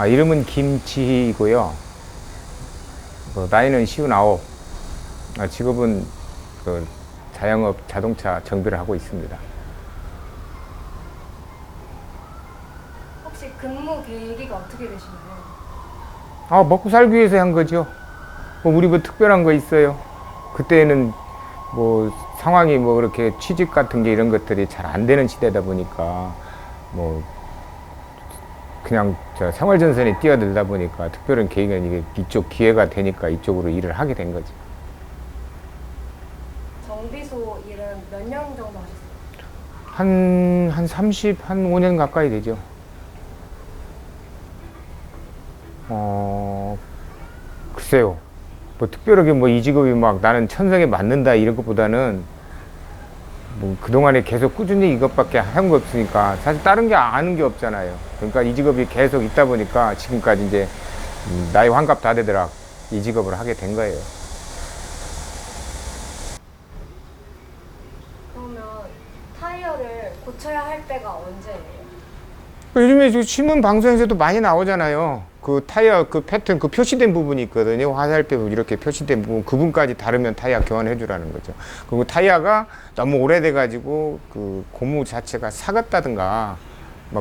이름은 김지희이고요. 나이는 59. 직업은 자영업 자동차 정비를 하고 있습니다. 혹시 근무 계기가 어떻게 되시나요? 먹고 살기 위해서 한 거죠. 우리 뭐 특별한 거 있어요? 그때는 상황이 그렇게 취직 같은 게 이런 것들이 잘 안 되는 시대다 보니까 그냥 생활전선에 뛰어들다 보니까 특별한 계기가 이쪽 기회가 되니까 이쪽으로 일을 하게 된 거죠. 정비소 일은 몇 년 정도 하셨어요? 한 5년 가까이 되죠. 글쎄요. 특별하게 이 직업이 나는 천성에 맞는다 이런 것보다는 그동안에 계속 꾸준히 이것밖에 한 거 없으니까 사실 다른 게 아는 게 없잖아요. 그러니까 이 직업이 계속 있다 보니까 지금까지 이제 나이 환갑 다 되더라 이 직업을 하게 된 거예요. 그러면 타이어를 고쳐야 할 때가 언제예요? 요즘에 신문 방송에서도 많이 나오잖아요. 그 타이어 그 패턴 그 표시된 부분이 있거든요. 화살표 이렇게 표시된 부분 그분까지 다르면 타이어 교환해 주라는 거죠. 그리고 타이어가 너무 오래돼 가지고 그 고무 자체가 삭았다든가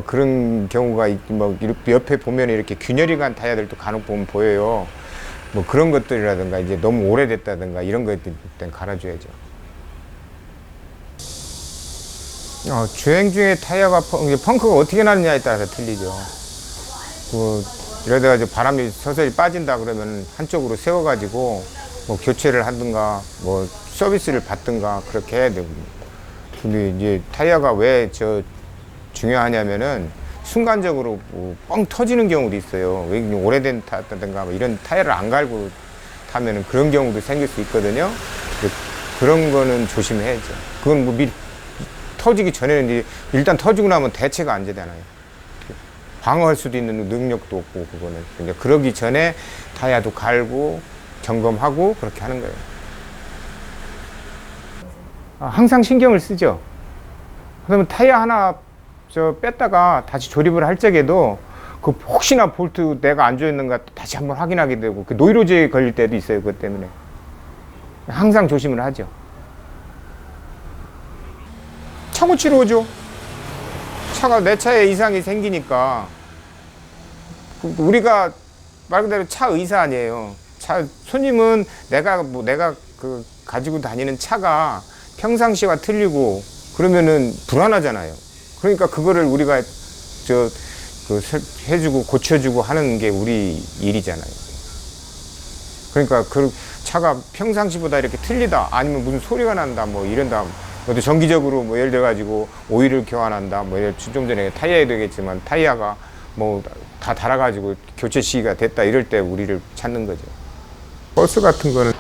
그런 경우가 이렇게 옆에 보면 이렇게 균열이 간 타이어들도 간혹 보면 보여요. 그런 것들이라든가 이제 너무 오래됐다든가 이런 것들 일단 갈아줘야죠. 주행 중에 타이어가 펑크가 어떻게 나느냐에 따라서 틀리죠. 이러다가 이제 바람이 서서히 빠진다 그러면 한쪽으로 세워가지고 교체를 하든가 서비스를 받든가 그렇게 해야 되고. 근데 이제 타이어가 왜 중요하냐면은 순간적으로 뻥 터지는 경우도 있어요. 왜 오래된 타든가 이런 타이어를 안 갈고 타면은 그런 경우도 생길 수 있거든요. 그런 거는 조심해야죠. 그건 미리 터지기 전에는 일단 터지고 나면 대체가 안 되잖아요. 방어할 수도 있는 능력도 없고 그거는 이제 그러기 전에 타이어도 갈고 점검하고 그렇게 하는 거예요. 항상 신경을 쓰죠. 그러면 타이어 하나 뺐다가 다시 조립을 할 적에도 혹시나 볼트 내가 안 조였는가 다시 한번 확인하게 되고 노이로제에 걸릴 때도 있어요. 그것 때문에 항상 조심을 하죠. 차 고치러 오죠. 차가 내 차에 이상이 생기니까 우리가 말 그대로 차 의사 아니에요. 손님은 내가 가지고 다니는 차가 평상시와 틀리고 그러면은 불안하잖아요. 그러니까 그거를 우리가 해주고 고쳐주고 하는 게 우리 일이잖아요. 그러니까 그 차가 평상시보다 이렇게 틀리다 아니면 무슨 소리가 난다 이런다. 정기적으로 예를 들어 가지고 오일을 교환한다 좀 전에 타이어에 되겠지만 타이어가 다 닳아가지고 교체 시기가 됐다 이럴 때 우리를 찾는 거죠. 버스 같은 거는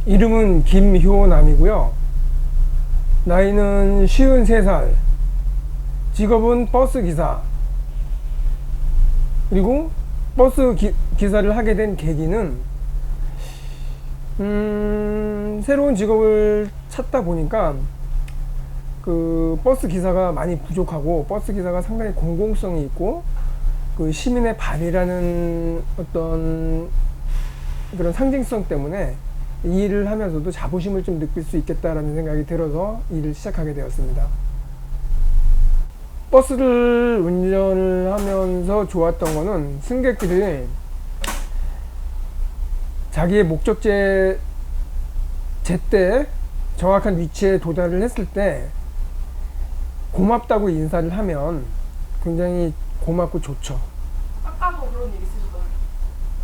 이름은 김효남이고요. 나이는 53살. 직업은 버스기사. 그리고 버스 기사를 하게 된 계기는 새로운 직업을 찾다 보니까 그 버스 기사가 많이 부족하고 버스 기사가 상당히 공공성이 있고 그 시민의 발이라는 어떤 그런 상징성 때문에 이 일을 하면서도 자부심을 좀 느낄 수 있겠다라는 생각이 들어서 일을 시작하게 되었습니다. 버스를 운전을 하면서 좋았던 거는 승객들이 자기의 목적지에 제때 정확한 위치에 도달을 했을 때 고맙다고 인사를 하면 굉장히 고맙고 좋죠. 아까도 그런 일 있으셨잖아요.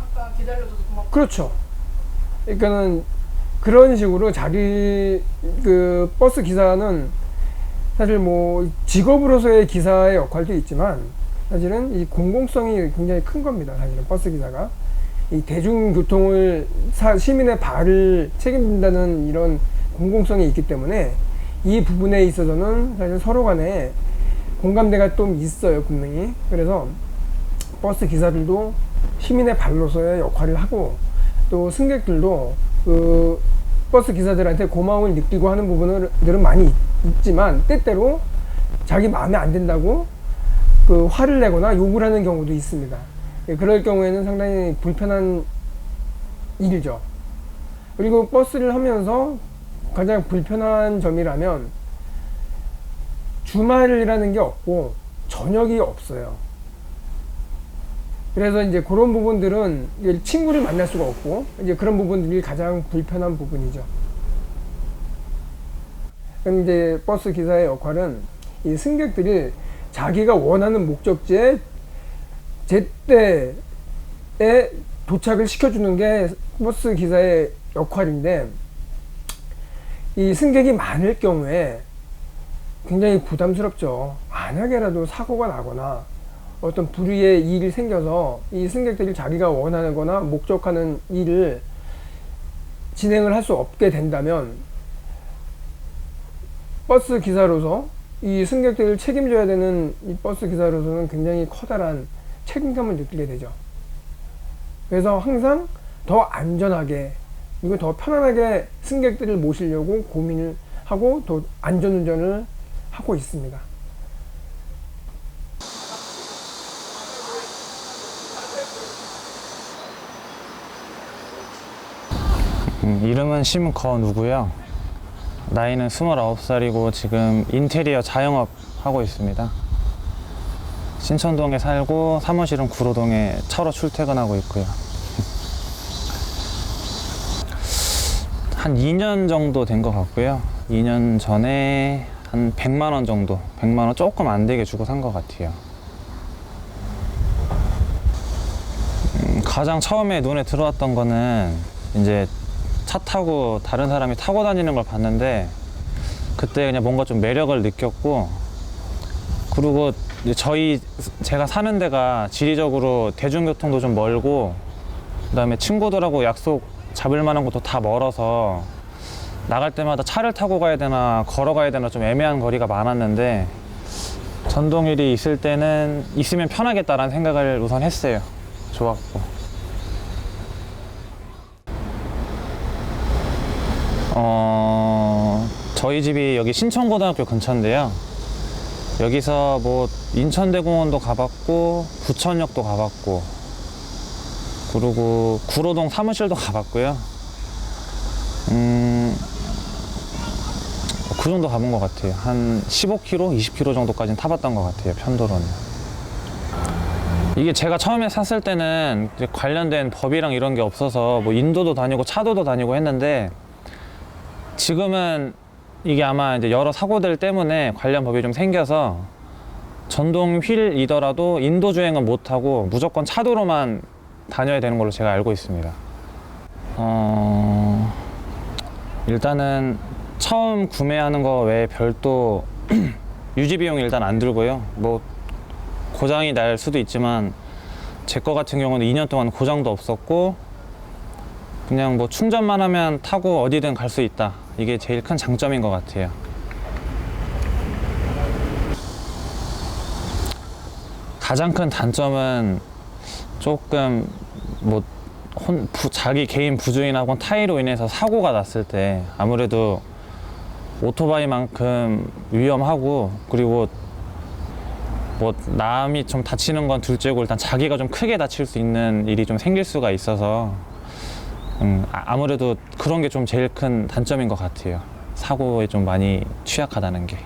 아까 기다려줘서 고맙고. 그렇죠. 그러니까는 그런 식으로 자기 그 버스 기사는 사실 뭐 직업으로서의 기사의 역할도 있지만 사실은 이 공공성이 굉장히 큰 겁니다. 사실은 버스 기사가 이 대중교통을 시민의 발을 책임진다는 이런 공공성이 있기 때문에 이 부분에 있어서는 사실 서로 간에 공감대가 좀 있어요, 분명히. 그래서 버스 기사들도 시민의 발로서의 역할을 하고 또 승객들도 그 버스 기사들한테 고마움을 느끼고 하는 부분들은 많이 있지만 때때로 자기 마음에 안 든다고 그 화를 내거나 욕을 하는 경우도 있습니다. 그럴 경우에는 상당히 불편한 일이죠. 그리고 버스를 하면서 가장 불편한 점이라면 주말이라는 게 없고 저녁이 없어요. 그래서 이제 그런 부분들은 친구를 만날 수가 없고 이제 그런 부분들이 가장 불편한 부분이죠. 그럼 이제 버스 기사의 역할은 이 승객들이 자기가 원하는 목적지에 제때에 도착을 시켜주는 게 버스 기사의 역할인데 이 승객이 많을 경우에 굉장히 부담스럽죠. 만약에라도 사고가 나거나 어떤 불의의 일이 생겨서 이 승객들이 자기가 원하는 거나 목적하는 일을 진행을 할 수 없게 된다면 버스 기사로서 이 승객들을 책임져야 되는 이 버스 기사로서는 굉장히 커다란 책임감을 느끼게 되죠. 그래서 항상 더 안전하게 그리고 더 편안하게 승객들을 모시려고 고민을 하고 더 안전운전을 하고 있습니다. 이름은 심건우고요. 나이는 29살이고 지금 인테리어 자영업 하고 있습니다. 신천동에 살고 사무실은 구로동에 차로 출퇴근하고 있고요. 한 2년 정도 된 것 같고요. 2년 전에 한 100만 원 정도, 100만 원 조금 안 되게 주고 산 것 같아요. 가장 처음에 눈에 들어왔던 거는 이제 차 타고 다른 사람이 타고 다니는 걸 봤는데 그때 그냥 뭔가 좀 매력을 느꼈고, 그리고 이제 제가 사는 데가 지리적으로 대중교통도 좀 멀고 그다음에 친구들하고 약속 잡을 만한 것도 다 멀어서 나갈 때마다 차를 타고 가야 되나 걸어가야 되나 좀 애매한 거리가 많았는데 전동휠이 있을 때는 있으면 편하겠다라는 생각을 우선 했어요. 좋았고. 저희 집이 여기 신천고등학교 근처인데요. 여기서 뭐 인천대공원도 가봤고 부천역도 가봤고 그리고 구로동 사무실도 가봤고요. 그 정도 가본 것 같아요. 한 15km, 20km 정도까지는 타봤던 것 같아요, 편도로는. 이게 제가 처음에 샀을 때는 이제 관련된 법이랑 이런 게 없어서 뭐 인도도 다니고 차도도 다니고 했는데 지금은 이게 아마 이제 여러 사고들 때문에 관련 법이 좀 생겨서 전동 휠이더라도 인도 주행은 못하고 무조건 차도로만 다녀야 되는 걸로 제가 알고 있습니다. 일단은 처음 구매하는 거 외에 별도 유지 비용이 일단 안 들고요. 뭐 고장이 날 수도 있지만 제 거 같은 경우는 2년 동안 고장도 없었고 그냥 뭐 충전만 하면 타고 어디든 갈 수 있다. 이게 제일 큰 장점인 것 같아요. 가장 큰 단점은 조금 뭐 자기 개인 부주의나 타이로 인해서 사고가 났을 때 아무래도 오토바이만큼 위험하고, 그리고 뭐 남이 좀 다치는 건 둘째고 일단 자기가 좀 크게 다칠 수 있는 일이 좀 생길 수가 있어서 아무래도 그런 게 좀 제일 큰 단점인 것 같아요. 사고에 좀 많이 취약하다는 게.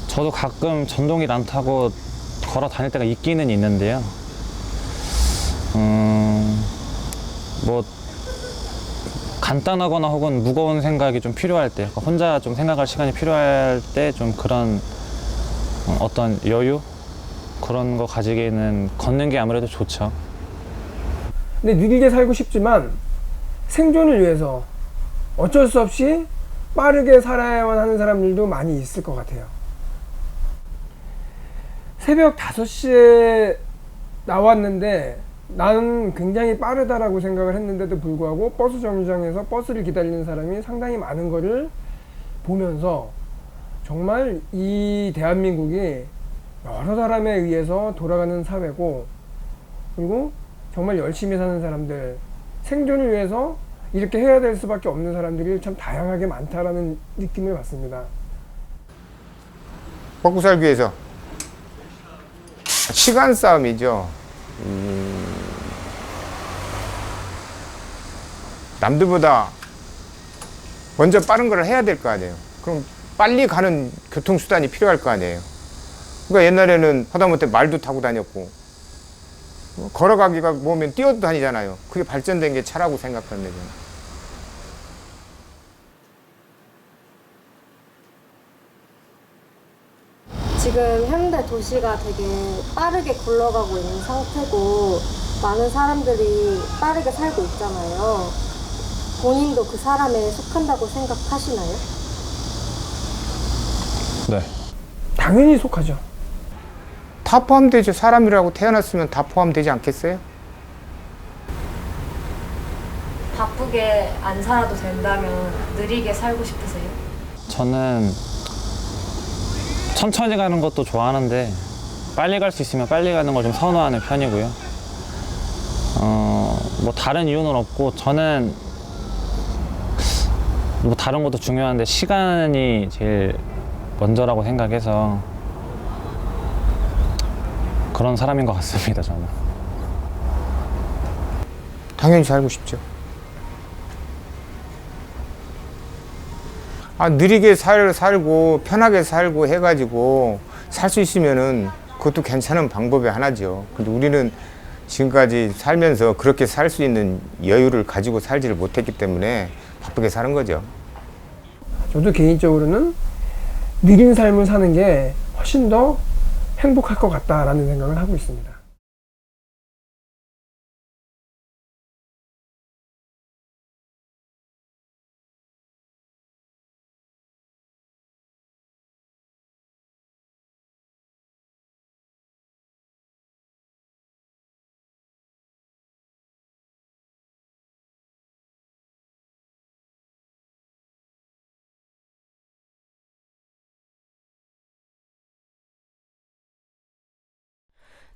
저도 가끔 전동길 안 타고 걸어 다닐 때가 있기는 있는데요. 뭐 간단하거나 혹은 무거운 생각이 좀 필요할 때, 혼자 좀 생각할 시간이 필요할 때 좀 그런 어떤 여유? 그런 거 가지기에는 걷는 게 아무래도 좋죠. 근데 느리게 살고 싶지만 생존을 위해서 어쩔 수 없이 빠르게 살아야만 하는 사람들도 많이 있을 것 같아요. 새벽 5시에 나왔는데 나는 굉장히 빠르다라고 생각을 했는데도 불구하고 버스 정류장에서 버스를 기다리는 사람이 상당히 많은 거를 보면서 정말 이 대한민국이 여러 사람에 의해서 돌아가는 사회고, 그리고 정말 열심히 사는 사람들, 생존을 위해서 이렇게 해야 될 수밖에 없는 사람들이 참 다양하게 많다라는 느낌을 받습니다. 먹고 살기 위해서 시간 싸움이죠. 남들보다 먼저 빠른 걸 해야 될 거 아니에요. 그럼 빨리 가는 교통수단이 필요할 거 아니에요. 그러니까 옛날에는 하다못해 말도 타고 다녔고, 걸어가기가 뭐면 뛰어도 다니잖아요. 그게 발전된 게 차라고 생각하는데 저는. 지금 현대 도시가 되게 빠르게 굴러가고 있는 상태고 많은 사람들이 빠르게 살고 있잖아요. 본인도 그 사람에 속한다고 생각하시나요? 네. 당연히 속하죠. 다 포함되죠. 사람이라고 태어났으면 다 포함되지 않겠어요? 바쁘게 안 살아도 된다면 느리게 살고 싶으세요? 저는 천천히 가는 것도 좋아하는데 빨리 갈 수 있으면 빨리 가는 걸 좀 선호하는 편이고요. 뭐 다른 이유는 없고, 저는 뭐 다른 것도 중요한데 시간이 제일 먼저라고 생각해서 그런 사람인 것 같습니다, 저는. 당연히 살고 싶죠. 느리게 살고 편하게 살고 해가지고 살 수 있으면은 그것도 괜찮은 방법의 하나죠. 근데 우리는 지금까지 살면서 그렇게 살 수 있는 여유를 가지고 살지를 못했기 때문에 바쁘게 사는 거죠. 저도 개인적으로는 느린 삶을 사는 게 훨씬 더 행복할 것 같다라는 생각을 하고 있습니다.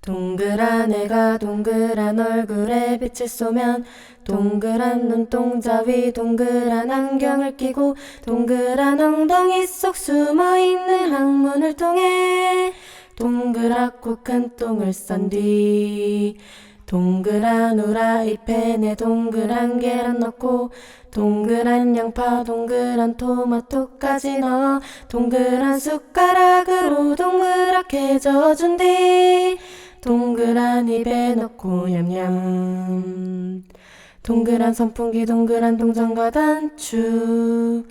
동그란 애가 동그란 얼굴에 빛을 쏘면 동그란 눈동자 위 동그란 안경을 끼고 동그란 엉덩이 속 숨어있는 항문을 통해 동그랗고 큰 똥을 싼 뒤 동그란 후라이팬에 내 동그란 계란 넣고 동그란 양파 동그란 토마토까지 넣어 동그란 숟가락으로 동그랗게 저어준 뒤 동그란 입에 넣고 냠냠 동그란 선풍기 동그란 동전과 단추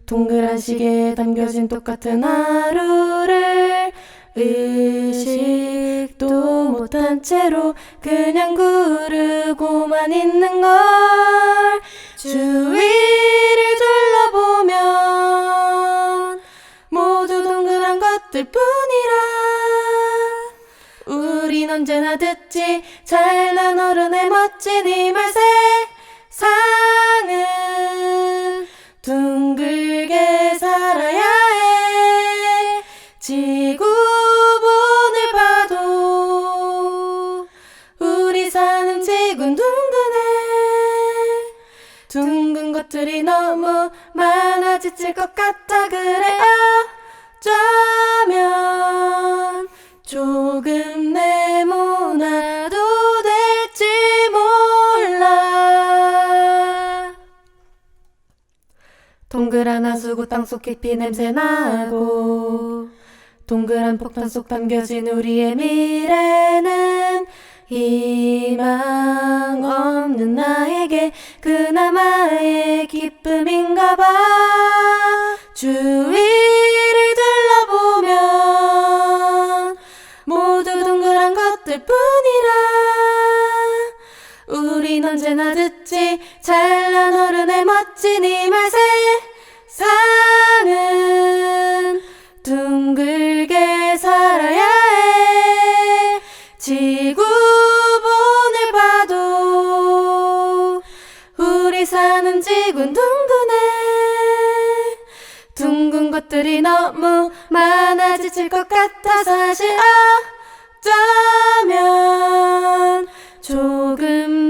동그란 시계에 담겨진 똑같은 하루를 의식도 못한 채로 그냥 구르고만 있는 걸 주위를 둘러보면 모두 동그란 것들 뿐이라 우린 언제나 듣지 잘난 어른의 멋진 이 말 세상은 둥글게 살아야 해 지구본을 봐도 우리 사는 지구는 둥근해 둥근 것들이 너무 많아 지칠 것 같아 그래 어쩌면 조금 네모나도 될지 몰라 동그란 하수구 땅속 깊이 냄새나고 동그란 폭탄 속 담겨진 우리의 미래는 희망 없는 나에게 그나마의 기쁨인가봐 주위를 둘러보면 모두 동그란 것들 뿐이라 우린 언제나 듣지 잘난 어른의 멋진 이 말 세상은 둥글게 살아야 해 지구본을 봐도 우리 사는 지구는 둥근해 둥근 것들이 너무 많아 지칠 것 같아 사실 어쩌면 조금